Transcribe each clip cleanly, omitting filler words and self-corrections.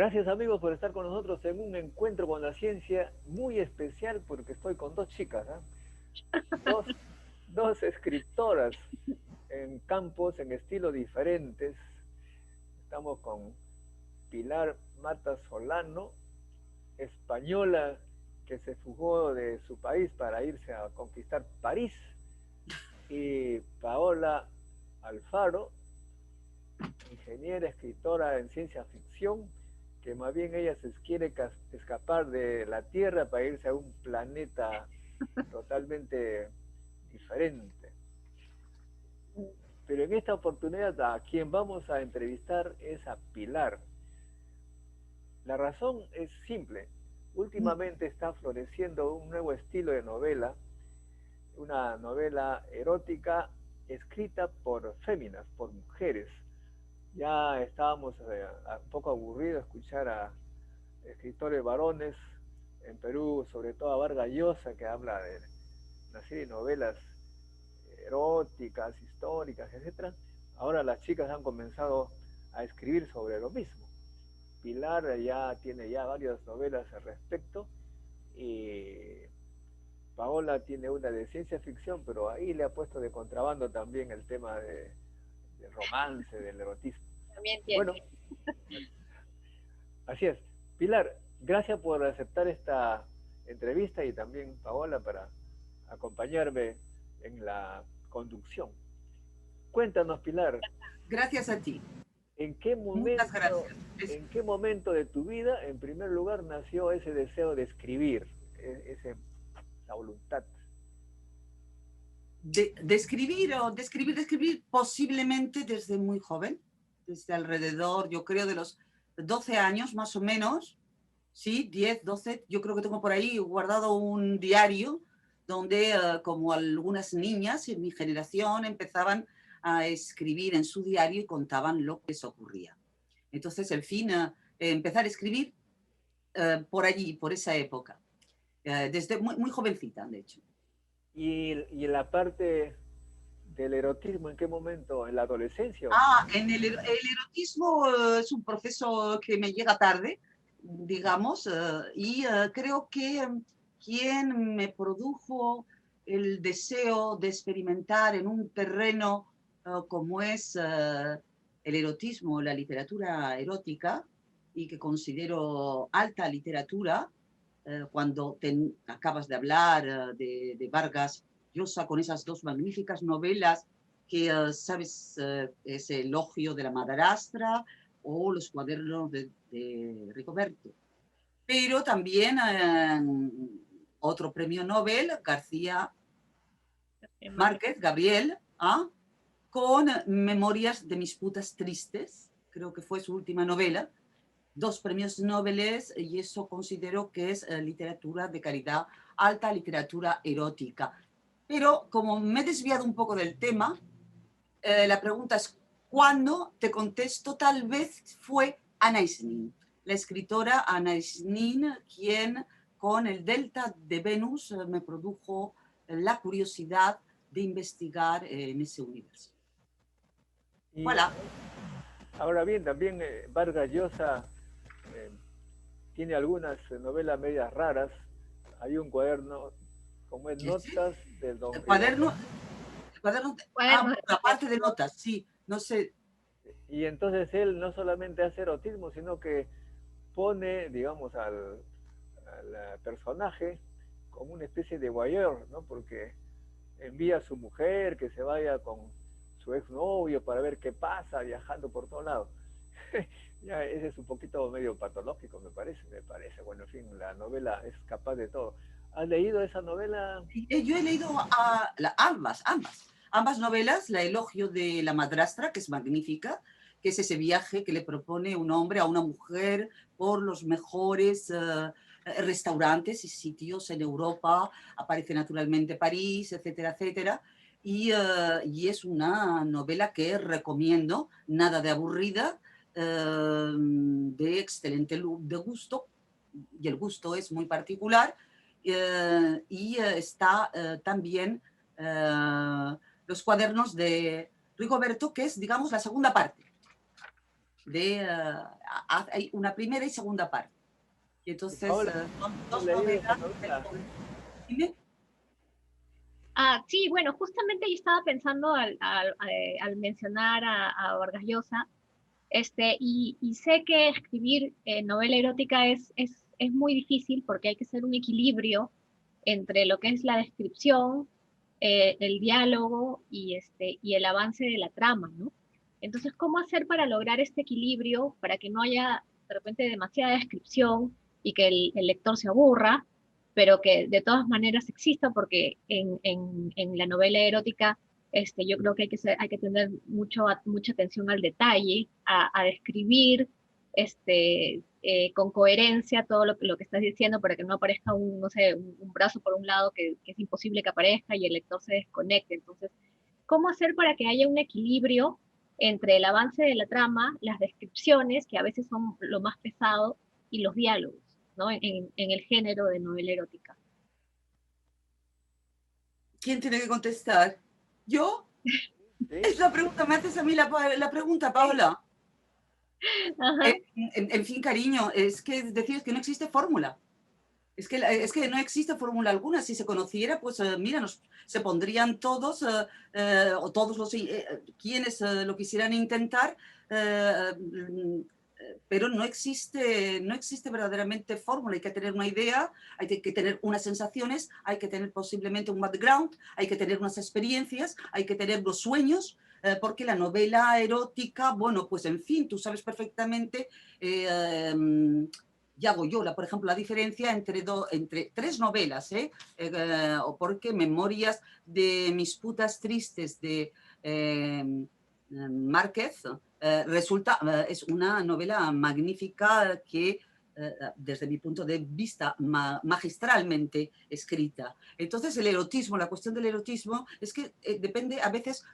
Gracias amigos por estar con nosotros en un encuentro con la ciencia muy especial porque estoy con dos chicas, ¿eh? dos, dos escritoras en campos, en estilos diferentes. Estamos con Pilar Mata Solano, española que se fugó de su país para irse a conquistar París, y Paola Alfaro, ingeniera, escritora en ciencia ficción, que más bien ella se quiere escapar de la Tierra para irse a un planeta totalmente diferente. Pero en esta oportunidad a quien vamos a entrevistar es a Pilar. La razón es simple. Últimamente está floreciendo un nuevo estilo de novela, una novela erótica escrita por féminas, por mujeres. Ya estábamos un poco aburridos de escuchar a escritores varones en Perú, sobre todo a Vargas Llosa, que habla de una serie de novelas eróticas, históricas, etcétera. Ahora las chicas han comenzado a escribir sobre lo mismo. Pilar ya tiene ya varias novelas al respecto, y Paola tiene una de ciencia ficción, pero ahí le ha puesto de contrabando también el tema del romance, del erotismo. También Bueno, tiene. así es. Pilar, gracias por aceptar esta entrevista, y también Paola para acompañarme en la conducción. Cuéntanos, Pilar, Gracias a ti. ¿en qué Muchas momento, gracias. en qué momento de tu vida, en primer lugar, nació ese deseo de escribir, esa voluntad? De escribir posiblemente desde muy joven, desde alrededor, yo creo, de los 12 años más o menos, sí, 10, 12, yo creo que tengo por ahí guardado un diario donde, como algunas niñas en mi generación, empezaban a escribir en su diario y contaban lo que les ocurría. Entonces, el fin, empezar a escribir por allí, por esa época, desde muy, muy jovencita, de hecho. Y la parte del erotismo, ¿en qué momento? ¿En la adolescencia o qué? Ah, el erotismo es un proceso que me llega tarde, digamos, y creo que quien me produjo el deseo de experimentar en un terreno como es el erotismo, la literatura erótica, y que considero alta literatura, cuando acabas de hablar de Vargas Llosa con esas dos magníficas novelas que, sabes, es el elogio de la madrastra o los cuadernos de Rigoberto. Pero también otro premio Nobel, García Márquez, Gabriel, ¿ah? Con Memorias de mis putas tristes, creo que fue su última novela, dos premios Nobel, y eso considero que es literatura de calidad, alta literatura erótica. Pero como me he desviado un poco del tema, la pregunta es ¿cuándo? Te contesto, tal vez fue Anais Nin, la escritora Anais Nin, quien con el Delta de Venus me produjo la curiosidad de investigar en ese universo. Y Voilà. ahora bien, también Vargas Llosa eh, tiene algunas novelas medias raras. Hay un cuaderno, como es Notas de Don El Rigoberto. cuaderno, el cuaderno, Cuadernos de la parte de Rigoberto. notas, sí, no sé. Y entonces él no solamente hace erotismo, sino que pone, digamos, al personaje como una especie de voyeur, ¿no? Porque envía a su mujer que se vaya con su exnovio para ver qué pasa, viajando por todos lados. Ya ese es un poquito medio patológico, me parece. Bueno, en fin, la novela es capaz de todo. ¿Has leído esa novela? Yo he leído ambas novelas, La elogio de la madrastra, que es magnífica, que es ese viaje que le propone un hombre a una mujer por los mejores restaurantes y sitios en Europa, aparece naturalmente París, etcétera, etcétera, y es una novela que recomiendo, nada de aburrida, de excelente de gusto, y el gusto es muy particular, y está también los cuadernos de Rigoberto, que es, digamos, la segunda parte. hay una primera y segunda parte. Y Y entonces Paola, son ¿has dos leído esa novelas. novela? Dime. Sí, bueno, justamente yo estaba pensando al mencionar a Vargas Llosa, y sé que escribir novela erótica es muy difícil porque hay que hacer un equilibrio entre lo que es la descripción, el diálogo y el avance de la trama, ¿no? Entonces, ¿cómo hacer para lograr este equilibrio para que no haya de repente demasiada descripción y que el lector se aburra, pero que de todas maneras exista? Porque en la novela erótica yo creo que hay que tener mucha atención al detalle, a describir con coherencia todo lo que estás diciendo para que no aparezca no sé, un brazo por un lado que es imposible que aparezca y el lector se desconecte. Entonces, ¿cómo hacer para que haya un equilibrio entre el avance de la trama, las descripciones, que a veces son lo más pesado, y los diálogos, ¿no? En el género de novela erótica. ¿Quién tiene que contestar? ¿Yo? Sí, Es la pregunta, me haces a mí la pregunta, Paola. Ajá. En fin, cariño, es que decir que no existe fórmula. Es que no existe fórmula alguna. Si se conociera, pues mira, se pondrían todos, o todos los quienes lo quisieran intentar, pero no existe verdaderamente fórmula. Hay que tener una idea, hay que tener unas sensaciones, hay que tener posiblemente un background, hay que tener unas experiencias, hay que tener los sueños, porque la novela erótica, bueno, pues en fin, tú sabes perfectamente. Y hago yo, por ejemplo, la diferencia entre tres novelas, porque Memorias de mis putas tristes de Márquez resulta, es una novela magnífica que, desde mi punto de vista, magistralmente escrita. Entonces, el erotismo, la cuestión del erotismo, es que depende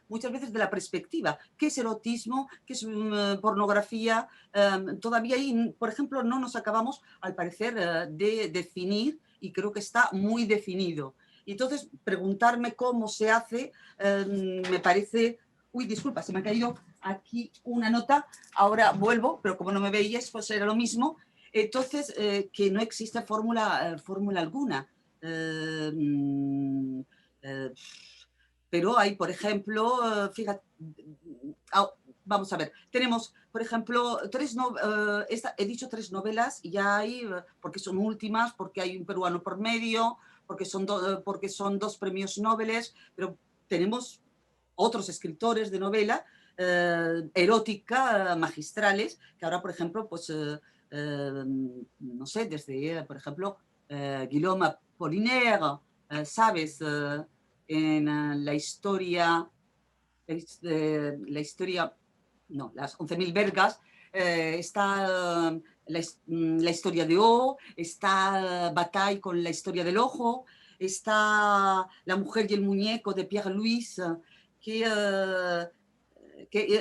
muchas veces de la perspectiva. ¿Qué es erotismo? ¿Qué es pornografía? Todavía ahí, por ejemplo, no nos acabamos, al parecer, de definir, y creo que está muy definido. Y entonces, preguntarme cómo se hace, me parece... Uy, disculpa, se me ha caído aquí una nota, ahora vuelvo, pero como no me veías, pues era lo mismo. Entonces, que no existe fórmula alguna. Eh, pero hay, por ejemplo, fíjate, vamos a ver, tenemos, por ejemplo, he dicho tres novelas y ya hay, porque son últimas, porque hay un peruano por medio, porque son dos premios Nobel, pero tenemos otros escritores de novela erótica magistrales, que ahora, por ejemplo, pues, no sé, desde, por ejemplo, Guillaume Apollinaire, ¿sabes? En la historia, no, las 11.000 vergas, está la historia de O, está Bataille con la historia del ojo, está La mujer y el muñeco de Pierre Louis, que,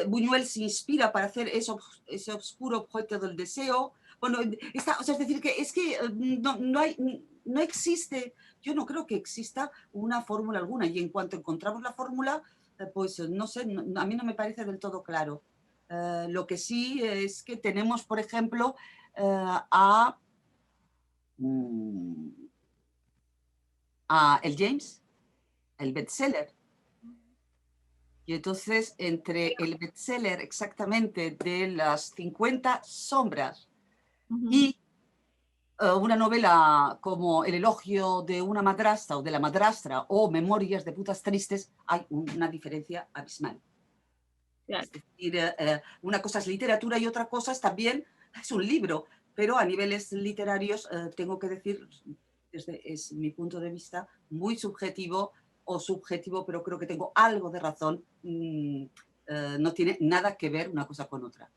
Buñuel se inspira para hacer ese oscuro objeto del deseo. Bueno, o sea, es decir, que es que no existe, yo no creo que exista una fórmula alguna, y en cuanto encontramos la fórmula, pues no sé, a mí no me parece del todo claro. Lo que sí es que tenemos, por ejemplo, mm, a el James, el bestseller. Y entonces, entre el bestseller exactamente de las 50 sombras Ujú. y una novela como El elogio de una madrastra o de la madrastra o Memorias de putas tristes, hay una diferencia abismal. Claro. Es decir, una cosa es literatura y otra cosa es también, es un libro, pero a niveles literarios tengo que decir, es mi punto de vista, muy subjetivo o subjetivo, pero creo que tengo algo de razón. No tiene nada que ver una cosa con otra.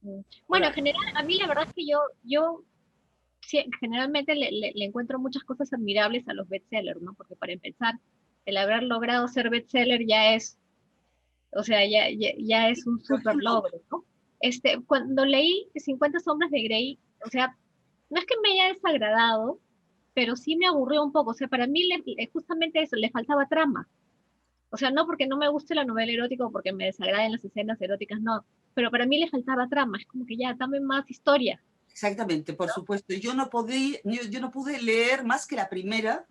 Bueno, ahora, en general, a mí la verdad es que yo sí, generalmente le encuentro muchas cosas admirables a los bestsellers, ¿no? Porque para empezar, el haber logrado ser bestseller ya es, o sea, ya es un Pero es súper un logro. logro, ¿no? Cuando leí 50 sombras de Grey, o sea, no es que me haya desagradado, pero sí me aburrió un poco. O sea, para mí justamente eso, le faltaba trama. O sea, no porque no me guste la novela erótica o porque me desagraden las escenas eróticas, no, pero para mí le faltaba trama, es como que ya, dame más historia. Exactamente, por supuesto. Yo no pude leer más que la primera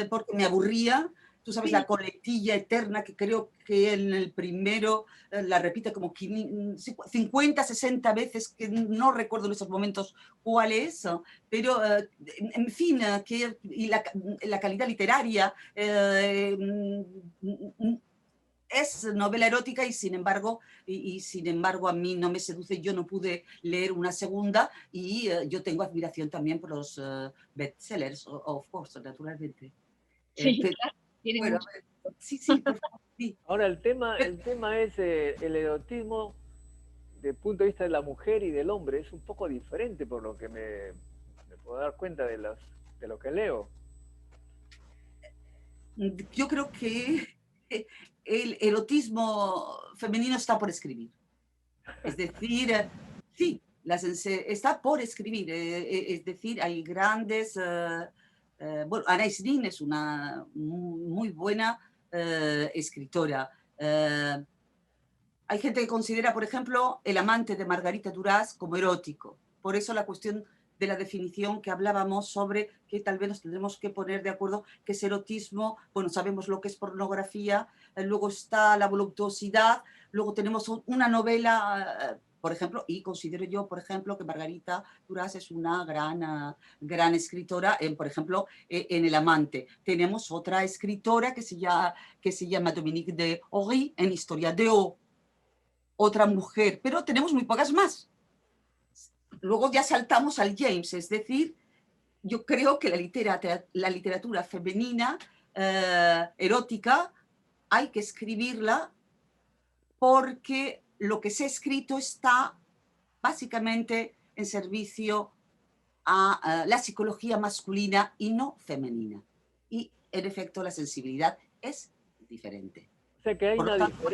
porque me aburría. Tú sabes, Sí, la coletilla eterna que creo que en el primero la repite como 50, 60 veces, que no recuerdo en esos momentos cuál es, pero en fin, y la calidad literaria es novela erótica y sin embargo a mí no me seduce, yo no pude leer una segunda y yo tengo admiración también por los bestsellers, of course, naturalmente. sí, Pero, claro, tiene bueno, mucho. sí, sí, por favor, sí. Ahora, el tema es el erotismo desde el punto de vista de la mujer y del hombre. Es un poco diferente por lo que me puedo dar cuenta de lo que leo. Yo creo que el erotismo femenino está por escribir. Es decir, sí, está por escribir. Es decir, hay grandes... bueno, Anais Nin es una muy buena escritora. Hay gente que considera, por ejemplo, El amante de Margarita Duras como erótico. Por eso la cuestión de la definición que hablábamos sobre que tal vez nos tendremos que poner de acuerdo qué es erotismo. Bueno, sabemos lo que es pornografía, luego está la voluptuosidad, luego tenemos una novela, por ejemplo, y considero yo, por ejemplo, que Margarita Duras es una gran escritora, por ejemplo, en El amante. Tenemos otra escritora que se llama Dominique de Horry en Historia de O, otra mujer, pero tenemos muy pocas más. Luego ya saltamos al James, es decir, yo creo que la literatura femenina erótica hay que escribirla porque lo que se ha escrito está básicamente en servicio a la psicología masculina y no femenina. Y en efecto la sensibilidad es diferente. O sea que hay Por lo tanto,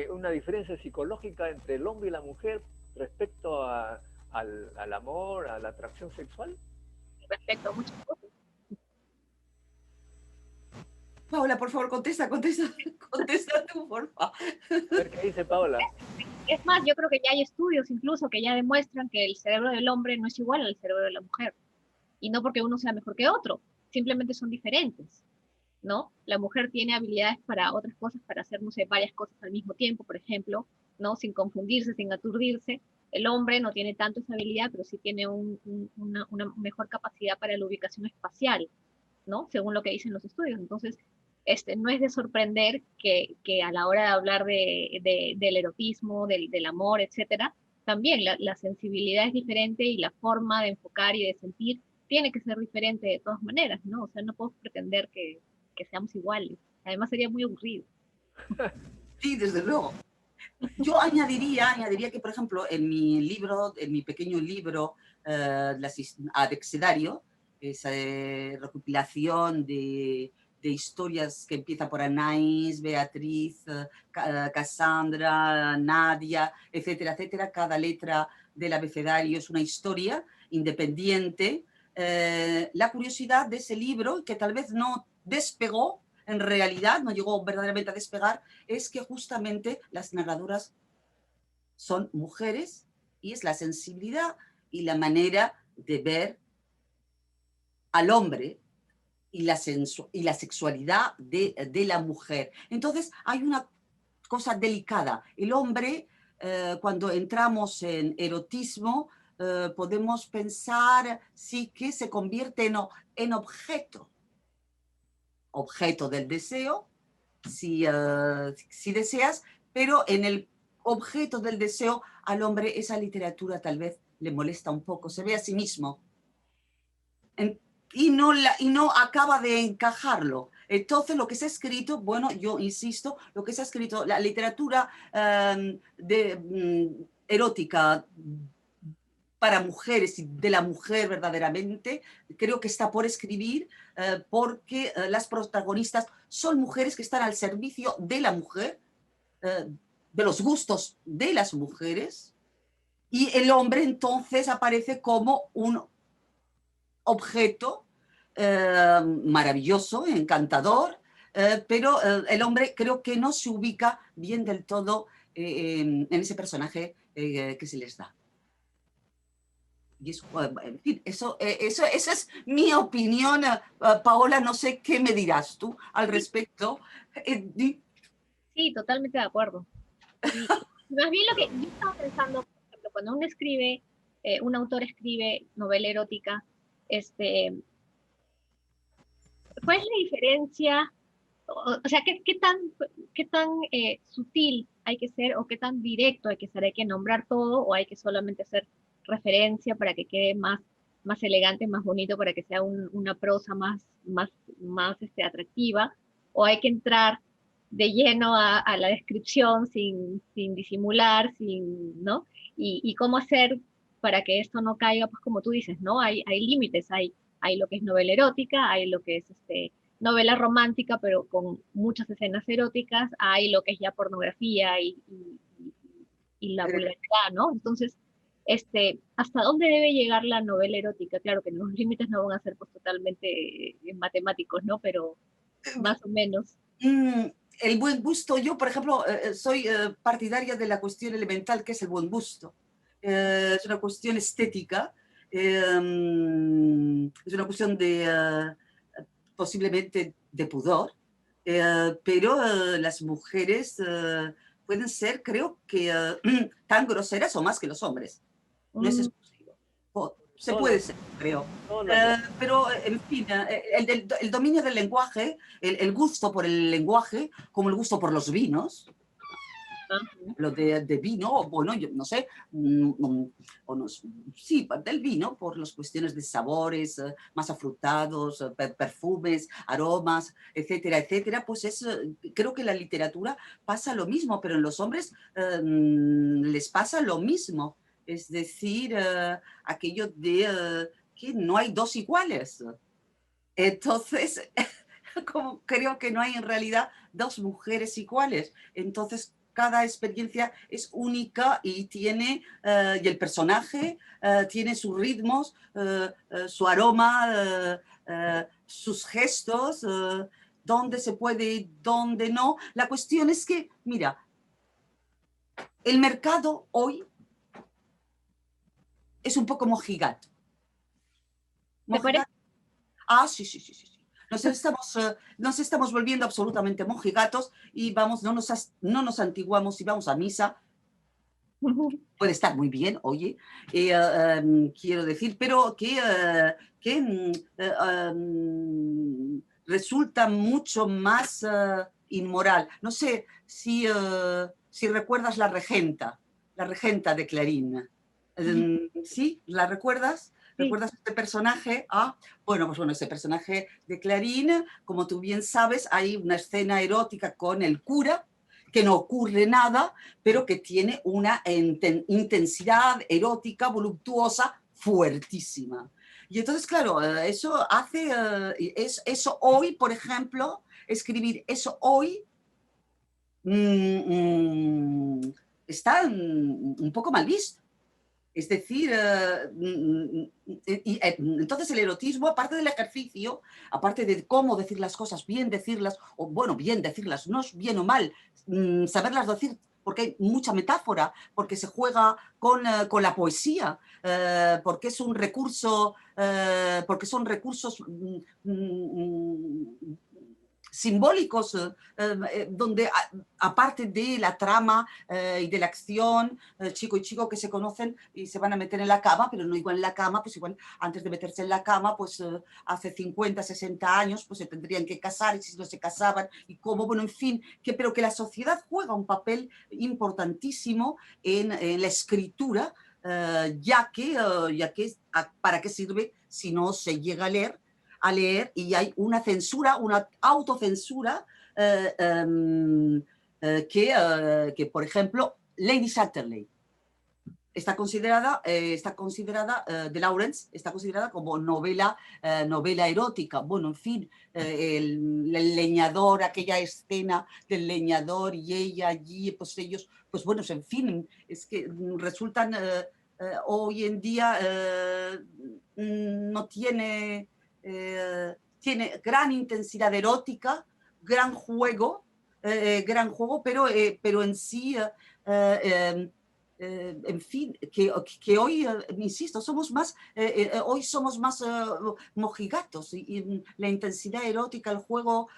una diferencia psicológica entre el hombre y la mujer respecto al amor, a la atracción sexual. Respecto a muchas cosas. Paula, por favor, contesta tú, por favor. A ver qué dice Paola. Es más, yo creo que ya hay estudios incluso que ya demuestran que el cerebro del hombre no es igual al cerebro de la mujer. Y no porque uno sea mejor que otro, simplemente son diferentes, ¿no? La mujer tiene habilidades para otras cosas, para hacer, no sé, varias cosas al mismo tiempo, por ejemplo, ¿no? Sin confundirse, sin aturdirse. El hombre no tiene tanto esa habilidad, pero sí tiene una mejor capacidad para la ubicación espacial, ¿no? Según lo que dicen los estudios. Entonces, no es de sorprender que a la hora de hablar del erotismo, del amor, etcétera, también la sensibilidad es diferente y la forma de enfocar y de sentir tiene que ser diferente de todas maneras, ¿no? O sea, no puedo pretender que seamos iguales. Además sería muy aburrido. Sí, desde luego. Yo añadiría que, por ejemplo, en mi pequeño libro, Adexedario, esa recopilación de historias que empieza por Anais, Beatriz, Cassandra, Nadia, etcétera, etcétera. Cada letra del abecedario es una historia independiente. La curiosidad de ese libro, que tal vez no despegó, en realidad no llegó verdaderamente a despegar, es que justamente las narradoras son mujeres y es la sensibilidad y la manera de ver al hombre y la sexualidad de la mujer. Entonces hay una cosa delicada. El hombre, cuando entramos en erotismo, podemos pensar sí que se convierte en objeto del deseo, si deseas, pero en el objeto del deseo al hombre esa literatura tal vez le molesta un poco, se ve a sí mismo y no acaba de encajarlo. Entonces lo que se ha escrito, bueno, yo insisto, lo que se ha escrito, la literatura erótica para mujeres y de la mujer verdaderamente, creo que está por escribir porque las protagonistas son mujeres que están al servicio de la mujer, de los gustos de las mujeres, y el hombre entonces aparece como un objeto maravilloso, encantador, pero el hombre creo que no se ubica bien del todo en ese personaje que se les da. Y eso, en fin, esa es mi opinión. Paola, no sé qué me dirás tú al respecto. Sí, totalmente de acuerdo. Sí. Más bien lo que yo estaba pensando, por ejemplo, cuando uno escribe, un autor escribe novela erótica, este, ¿cuál es la diferencia? O sea, qué tan sutil hay que ser o qué tan directo hay que ser? ¿Hay que nombrar todo o hay que solamente hacer referencia para que quede más elegante, más bonito, para que sea una prosa más atractiva? ¿O hay que entrar de lleno a la descripción sin disimular, ¿no? Y cómo hacer para que esto no caiga, pues como tú dices, ¿no? Hay límites, hay lo que es novela erótica, hay lo que es novela romántica, pero con muchas escenas eróticas, hay lo que es ya pornografía y la vulgaridad, ¿no? Entonces, ¿hasta dónde debe llegar la novela erótica? Claro que los límites no van a ser pues totalmente matemáticos, ¿no? Pero más o menos. El buen gusto, yo por ejemplo soy partidaria de la cuestión elemental que es el buen gusto. Es una cuestión estética, es una cuestión de posiblemente de pudor, pero las mujeres pueden ser, creo que, tan groseras o más que los hombres. No es Mm, exclusivo. Se No, puede ser, creo. no, no. Pero, en fin, el dominio del lenguaje, el gusto por el lenguaje, como el gusto por los vinos, ajá. lo de vino, bueno, yo no sé, o no, sí, del vino, por las cuestiones de sabores más afrutados, perfumes, aromas, etcétera, etcétera, pues creo que en la literatura pasa lo mismo, pero en los hombres les pasa lo mismo. Es decir, aquello de que no hay dos iguales. Entonces, como creo que no hay en realidad dos mujeres iguales. Entonces, cada experiencia es única y tiene, y el personaje tiene sus ritmos, su aroma, sus gestos, dónde se puede ir, dónde no. La cuestión es que, mira, el mercado hoy es un poco mojigato. ¿Te parece? Mojigato. Ah, sí, sí, sí, sí. Nos estamos volviendo absolutamente mojigatos y vamos, no nos antiguamos y vamos a misa. Puede estar muy bien, oye, quiero decir, pero resulta mucho más inmoral. No sé si recuerdas la regenta de Clarín. ¿Sí? ¿La recuerdas? Sí. ¿Recuerdas este personaje? Ah, bueno, pues bueno, ese personaje de Clarín, como tú bien sabes, hay una escena erótica con el cura, que no ocurre nada, pero que tiene una intensidad erótica, voluptuosa, fuertísima. Y entonces, claro, eso hace, eso hoy, por ejemplo, escribir eso hoy está un poco mal visto. Es decir, entonces el erotismo, aparte del ejercicio, aparte de cómo decir las cosas, bien decirlas, o bueno, bien decirlas, no es bien o mal, saberlas decir, porque hay mucha metáfora, porque se juega con la poesía, porque es un recurso, porque son recursos simbólicos, donde aparte de la trama y de la acción, chico y chico que se conocen y se van a meter en la cama, pero no igual en la cama, pues igual antes de meterse en la cama, pues hace 50, 60 años, pues se tendrían que casar y si no se casaban y cómo, bueno, en fin, pero que la sociedad juega un papel importantísimo en la escritura, ya que ¿para qué sirve si no se llega a leer y hay una censura, una autocensura que, por ejemplo, Lady Chatterley está considerada de Lawrence, está considerada como novela erótica. Bueno, en fin, el leñador, aquella escena del leñador y ella allí, pues ellos, pues bueno, en fin, es que resultan hoy en día no tiene gran intensidad erótica, gran juego, gran juego, pero en sí, en fin, que hoy, insisto, somos más, hoy somos más mojigatos y la intensidad erótica, el juego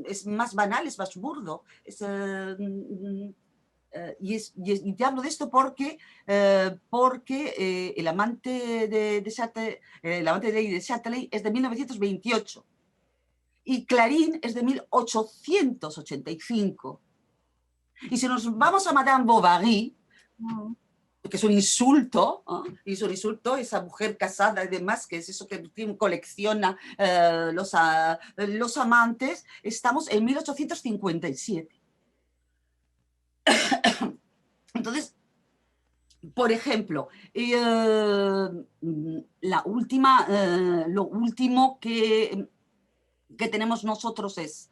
es más banal, es más burdo. Y te hablo de esto porque, el amante el amante de Lady de Châtelet es de 1928 y Clarín es de 1885. Y si nos vamos a Madame Bovary, que es un insulto, ¿eh? Y es un insulto esa mujer casada y demás, que es eso que colecciona los amantes, estamos en 1857. Entonces, por ejemplo, lo último que tenemos nosotros es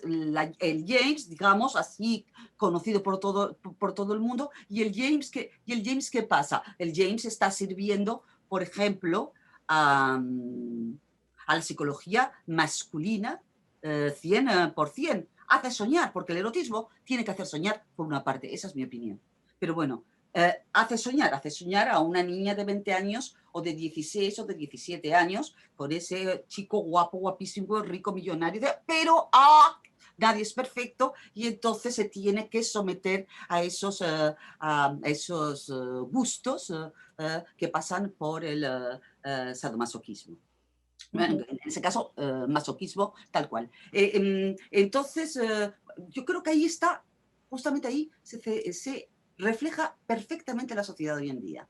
el James, digamos, así conocido por todo el mundo, y el James, ¿qué pasa? El James está sirviendo, por ejemplo, a la psicología masculina 100%. Hace soñar, porque el erotismo tiene que hacer soñar por una parte, esa es mi opinión. Pero bueno, hace soñar a una niña de 20 años o de 16 o de 17 años con ese chico guapo, guapísimo, rico, millonario, pero nadie es perfecto y entonces se tiene que someter a esos gustos que pasan por el sadomasoquismo. En ese caso, masoquismo tal cual. Entonces, yo creo que ahí está, justamente ahí se refleja perfectamente la sociedad hoy en día.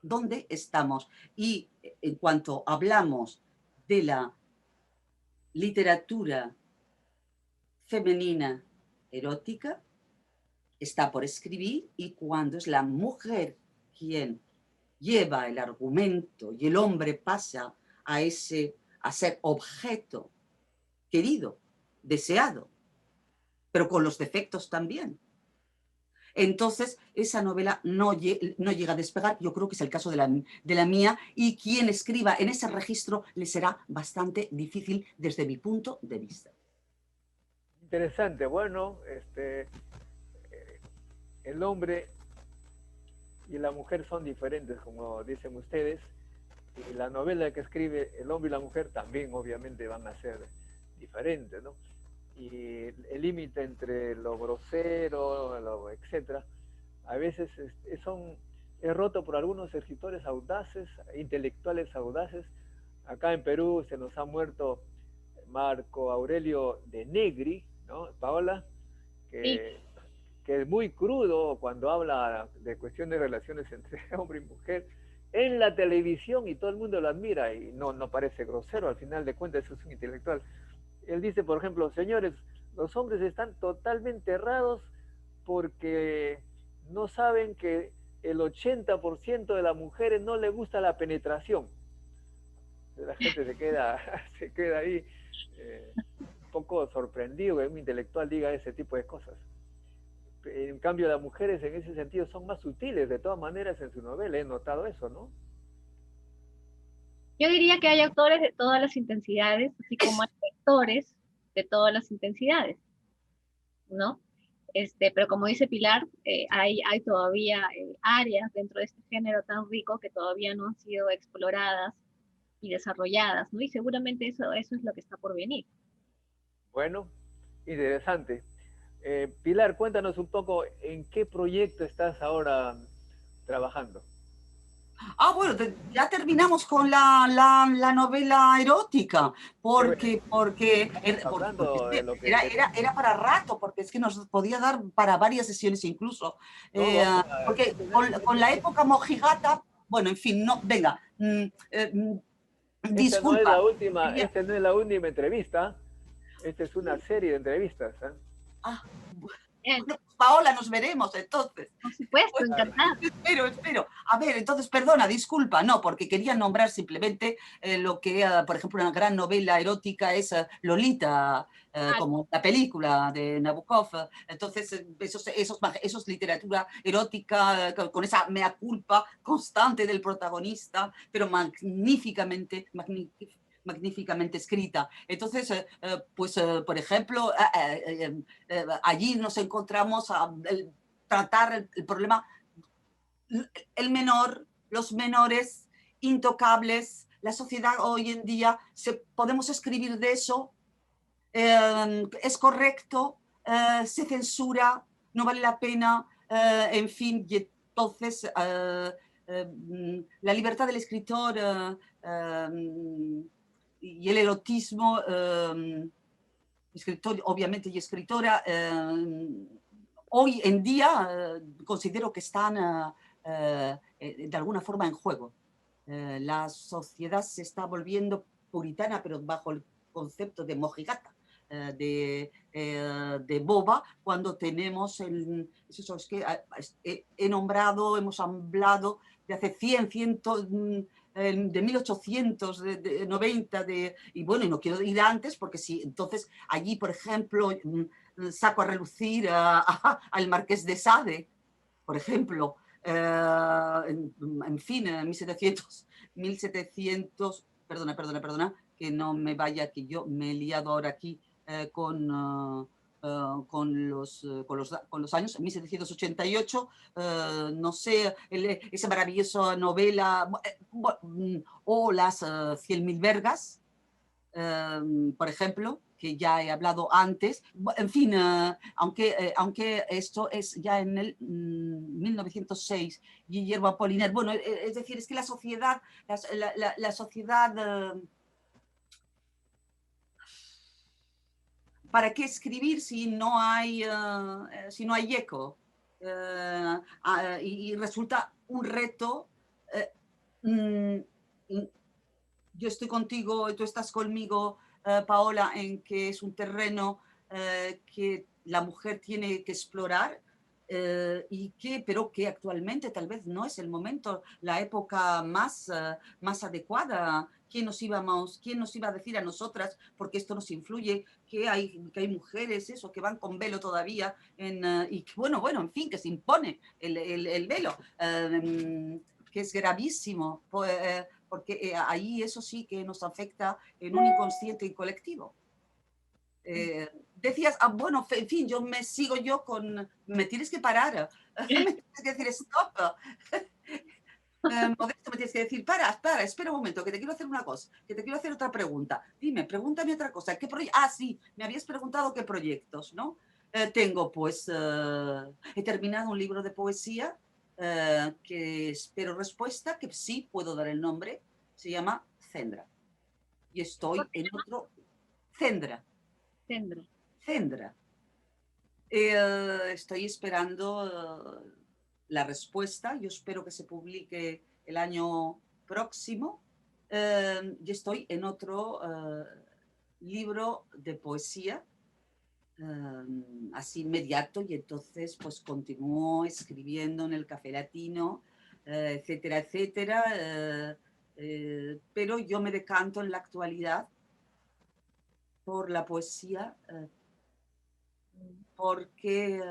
¿Dónde estamos? Y en cuanto hablamos de la literatura femenina erótica, está por escribir, y cuando es la mujer quien lleva el argumento y el hombre pasa a ser objeto querido, deseado, pero con los defectos también. Entonces, esa novela no llega a despegar. Yo creo que es el caso de la mía, y quien escriba en ese registro le será bastante difícil desde mi punto de vista. Interesante. Bueno, el hombre y la mujer son diferentes, como dicen ustedes, y la novela que escribe el hombre y la mujer también obviamente van a ser diferentes, ¿no? Y el límite entre lo grosero, etcétera, a veces es roto por algunos escritores audaces, intelectuales audaces. Acá en Perú se nos ha muerto Marco Aurelio de Negri, ¿no, Paola? Que es muy crudo cuando habla de cuestiones de relaciones entre hombre y mujer en la televisión, y todo el mundo lo admira y no parece grosero, al final de cuentas eso es un intelectual. Él dice, por ejemplo, señores, los hombres están totalmente errados porque no saben que el 80% de las mujeres no le gusta la penetración. La gente se queda ahí un poco sorprendido que un intelectual diga ese tipo de cosas. En cambio, las mujeres en ese sentido son más sutiles, de todas maneras, en su novela he notado eso, ¿no? Yo diría que hay autores de todas las intensidades, así como hay lectores de todas las intensidades, ¿no? Pero como dice Pilar, hay todavía áreas dentro de este género tan rico que todavía no han sido exploradas y desarrolladas, ¿no? Y seguramente eso es lo que está por venir. Bueno, interesante. Pilar, cuéntanos un poco en qué proyecto estás ahora trabajando. Bueno, ya terminamos con la novela erótica, porque Hablando de lo que era para rato, porque es que nos podía dar para varias sesiones incluso. Porque con la época mojigata, bueno, en fin, no, venga, esta no es disculpa. la última, esta no es la última entrevista, esta es una serie de entrevistas. Bueno, Paola, nos veremos entonces. Por supuesto, encantada. Espero. A ver, entonces, perdona, disculpa, no, porque quería nombrar simplemente lo que, por ejemplo, una gran novela erótica es Lolita, como la película de Nabokov. Entonces, eso es literatura erótica con esa mea culpa constante del protagonista, pero magníficamente magníficamente escrita. Entonces, por ejemplo, allí nos encontramos a tratar el problema, el menor, los menores, intocables. La sociedad hoy en día, podemos escribir de eso, es correcto, se censura, no vale la pena, en fin, y entonces la libertad del escritor y el erotismo, escritor obviamente y escritora, hoy en día considero que están de alguna forma en juego. La sociedad se está volviendo puritana, pero bajo el concepto de mojigata, de boba, cuando tenemos eso es que hemos hablado de hace 100, de 1890, y bueno, y no quiero ir antes, porque si entonces allí, por ejemplo, saco a relucir al Marqués de Sade, por ejemplo, en fin, 1700, perdona, que no me vaya, que yo me he liado ahora aquí con los años, 1788, no sé, esa maravillosa novela, o las 100.000 vergas, por ejemplo, que ya he hablado antes. En fin, aunque esto es ya en el 1906, Guillermo Apollinaire. Bueno, es decir, es que la sociedad, la sociedad, ¿para qué escribir si no hay eco? Y resulta un reto. Mm, yo estoy contigo, tú estás conmigo, Paola, en que es un terreno que la mujer tiene que explorar, pero que actualmente tal vez no es el momento, la época más adecuada. ¿Quién nos iba a decir a nosotras, porque esto nos influye, que hay mujeres eso, que van con velo todavía, y que, bueno, en fin, que se impone el velo, que es gravísimo, porque ahí eso sí que nos afecta en un inconsciente y colectivo. Decías, bueno, en fin, me tienes que parar, me tienes que decir stop. Modesto, me tienes que decir, para, espera un momento, que te quiero hacer una cosa, que te quiero hacer otra pregunta. Pregúntame otra cosa. Sí, me habías preguntado qué proyectos, ¿no? Tengo, pues, he terminado un libro de poesía que espero respuesta, que sí puedo dar el nombre, se llama Cendra. Y estoy en otro, Cendra. Cendra. Estoy esperando la respuesta. Yo espero que se publique el año próximo. Y estoy en otro libro de poesía así inmediato, y entonces pues continúo escribiendo en el Café Latino, etcétera, etcétera. Pero yo me decanto en la actualidad por la poesía, porque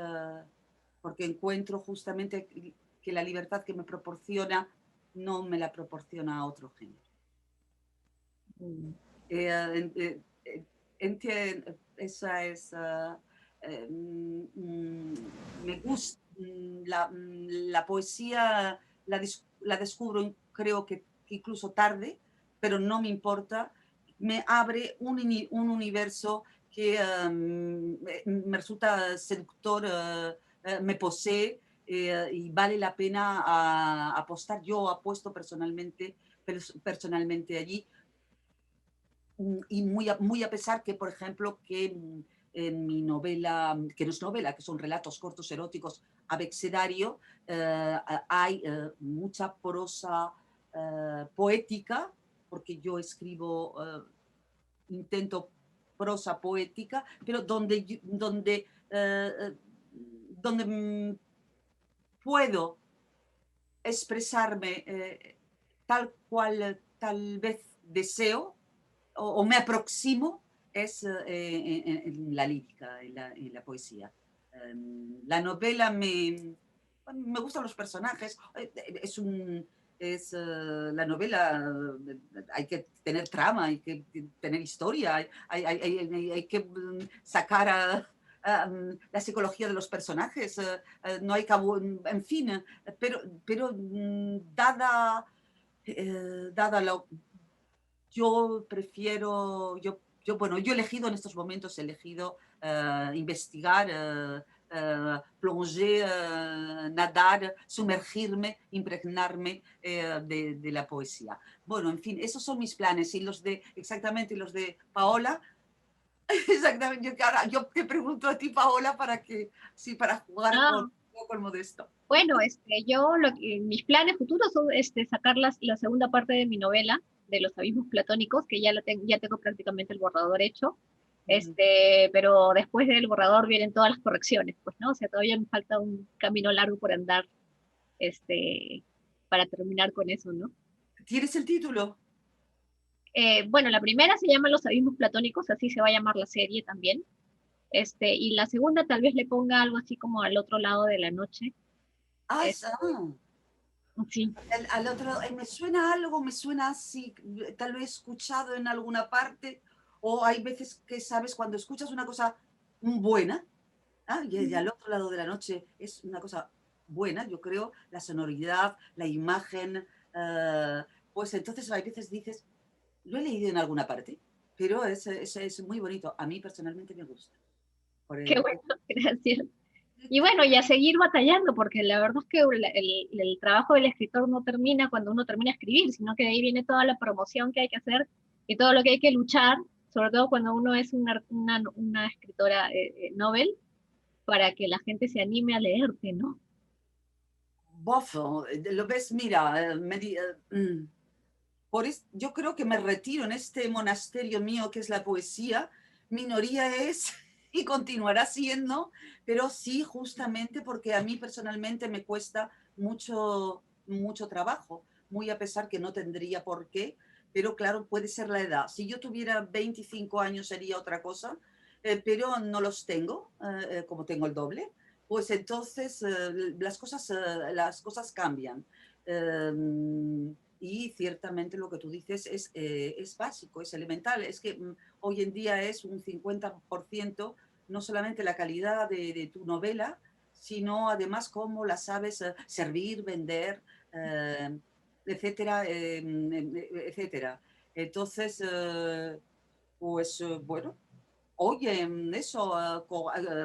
encuentro justamente que la libertad que me proporciona no me la proporciona otro género. Esa es... me gusta la poesía, la descubro, creo que incluso tarde, pero no me importa. Me abre un universo que me resulta seductor, me posee, y vale la pena apostar. Yo apuesto personalmente allí, y muy a pesar que, por ejemplo, que en mi novela, que no es novela, que son relatos cortos eróticos, Abecedario, hay mucha prosa poética, porque yo escribo, intento prosa poética, pero donde puedo expresarme tal cual tal vez deseo, o me aproximo, es en la lírica, en la poesía. La novela me gustan los personajes, la novela, hay que tener trama, hay que tener historia, hay que sacar la psicología de los personajes, no hay cabo, en fin, pero dada la... Yo prefiero, bueno, yo he elegido en estos momentos, he elegido investigar, plonger, nadar, sumergirme, impregnarme de la poesía. Bueno, en fin, esos son mis planes y exactamente los de Paola. Exactamente, yo te pregunto a ti, Paola, para jugar Ah, con Modesto. bueno, yo mis planes futuros son sacar la segunda parte de mi novela, de los abismos platónicos, que ya tengo prácticamente el borrador hecho. Pero después del borrador vienen todas las correcciones, pues, ¿no? O sea, todavía me falta un camino largo por andar, este, para terminar con eso, ¿no? ¿Tienes el título? Bueno, la primera se llama Los abismos platónicos, así se va a llamar la serie también. Y la segunda tal vez le ponga algo así como Al otro lado de la noche. Ah, Es- sí. al otro, me suena algo, me suena así, tal vez escuchado en alguna parte, o hay veces que sabes cuando escuchas una cosa buena, y al otro lado de la noche es una cosa buena, yo creo, la sonoridad, la imagen, pues entonces a veces dices, lo he leído en alguna parte, pero es muy bonito, a mí personalmente me gusta. Por Qué el- bueno, gracias. Y bueno, y a seguir batallando, porque la verdad es que el trabajo del escritor no termina cuando uno termina de escribir, sino que de ahí viene toda la promoción que hay que hacer y todo lo que hay que luchar, sobre todo cuando uno es una escritora novel, para que la gente se anime a leerte, ¿no? Bofo, lo ves, mira, yo creo que me retiro en este monasterio mío que es la poesía. Minoría es y continuará siendo, pero sí, justamente porque a mí personalmente me cuesta mucho trabajo, muy a pesar que no tendría por qué, pero claro, puede ser la edad. Si yo tuviera 25 años sería otra cosa, pero no los tengo, como tengo el doble, pues entonces las cosas cambian. Y ciertamente lo que tú dices es básico, es elemental. Es que hoy en día es un 50% no solamente la calidad de tu novela, sino además cómo la sabes servir, vender, etcétera, etcétera. Entonces, pues bueno, oye, eso,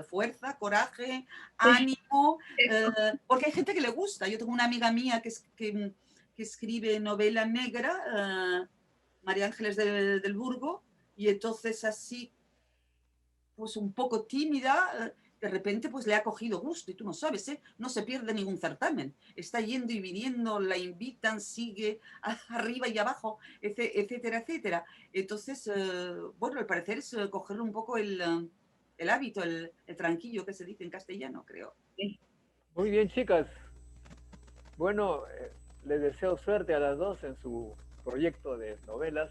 fuerza, coraje, Sí, ánimo, eso. porque hay gente que le gusta. Yo tengo una amiga mía que escribe novela negra, María Ángeles del Burgo, y entonces así, pues un poco tímida, de repente pues le ha cogido gusto y tú no sabes, ¿eh? No se pierde ningún certamen, está yendo y viniendo, la invitan, sigue arriba y abajo, etcétera, etcétera. Entonces, bueno, al parecer es cogerle un poco el hábito, el tranquillo que se dice en castellano, creo. Sí. Muy bien, chicas. Bueno, les deseo suerte a las dos en su proyecto de novelas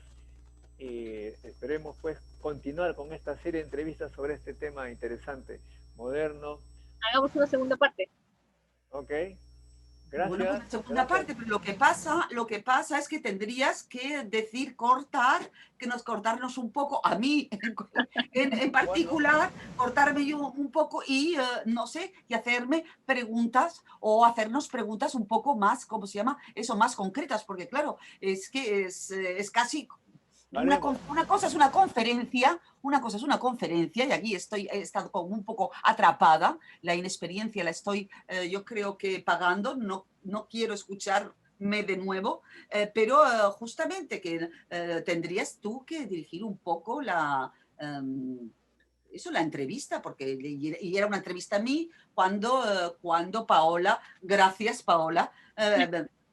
y esperemos pues continuar con esta serie de entrevistas sobre este tema interesante, moderno. Hagamos una segunda parte. Ok, Bueno, pues gracias, la segunda gracias. parte, pero lo que pasa es que tendrías que decir cortarnos un poco, a mí en Bueno, particular, cortarme yo un poco y, no sé, y hacerme preguntas o hacernos preguntas un poco más, ¿cómo se llama? Eso, más concretas, porque claro, es que es casi haremos. una cosa es una conferencia, una cosa es una conferencia, y aquí he estado como un poco atrapada, la inexperiencia la estoy, yo creo que pagando, no quiero escucharme de nuevo, pero justamente que tendrías tú que dirigir un poco la entrevista, porque y era una entrevista a mí cuando Paola, gracias Paola,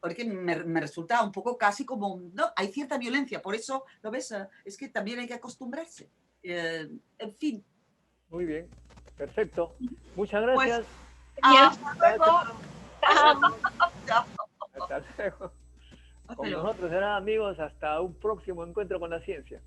porque me resulta un poco casi como, no, hay cierta violencia, por eso, ¿lo ves? Es que también hay que acostumbrarse. En fin, Muy bien, perfecto. Muchas pues gracias. Genial. hasta Chao, luego. chao. Nos Chao. vemos. Chao. Hasta luego. Hasta Con luego. nosotros serán amigos hasta un próximo encuentro con la ciencia.